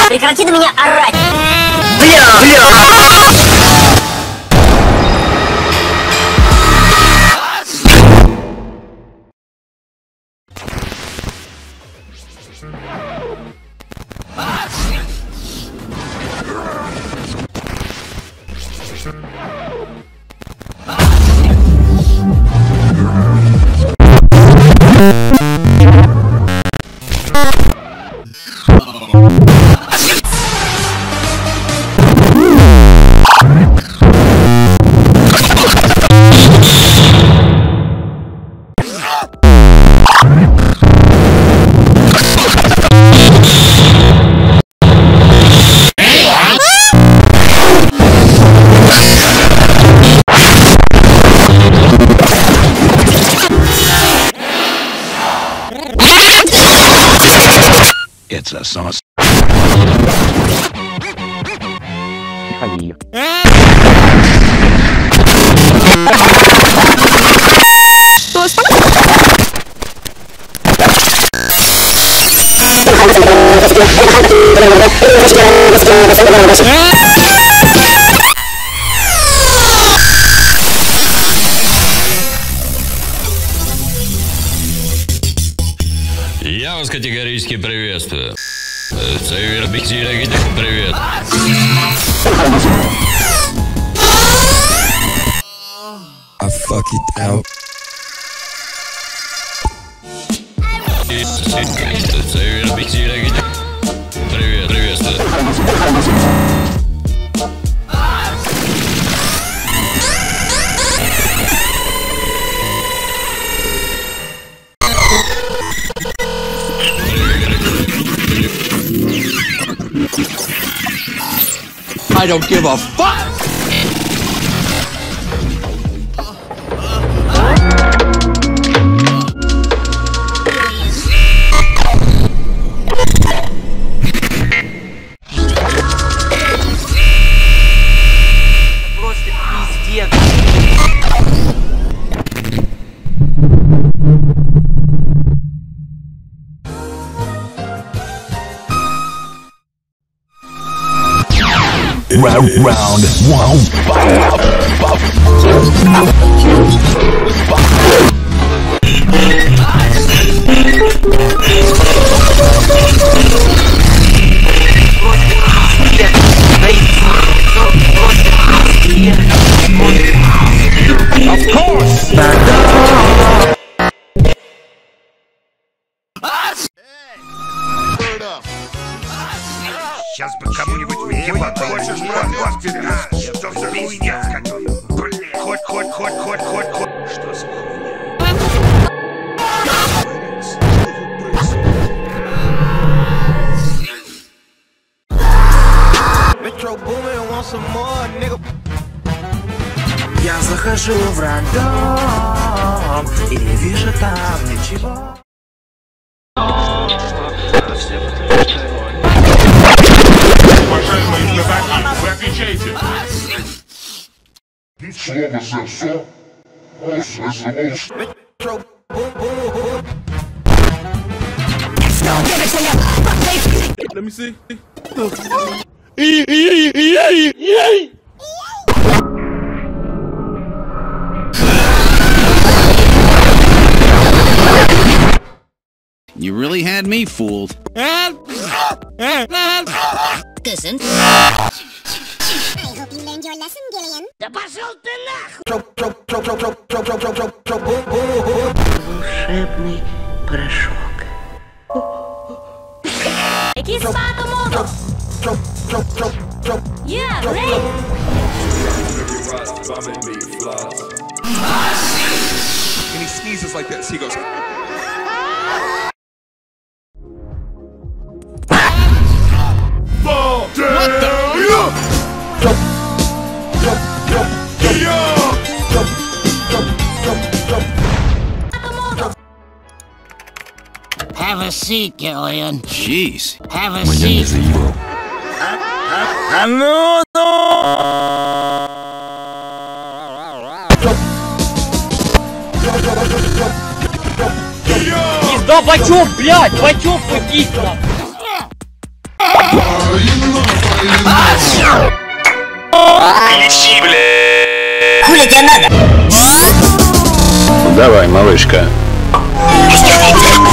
Прекрати на меня орать! It's a sauce. Я вас категорически приветствую. Север Биксиля, привет. I fuck it out. Север Биксиля, привет, приветствую. I don't give a fuck. Просто пиздец. Round one. Of course. Сейчас бы кому-нибудь въебать, что за пиздец какой? Блин, хоть. Что за хуйня? Metro Boomin want some more, nigga. Я захожу в рандом и не вижу там ничего. Уважаемые знатоки, вы отвечаете. Metro Boom. Let me see. You really had me fooled. Listen. I hope you learned your lesson, Gillian. Да пошел ты нахуй! Волшебный порошок. Який спати мозок? Yeah, great! And he sneezes like this. He goes. Have a seat, Gillian. Jeez. Have a seat. Пизда, бачок, блядь! Бачок футить нам! Кричи, блядь! Хули тебе надо? Давай, малышка. Что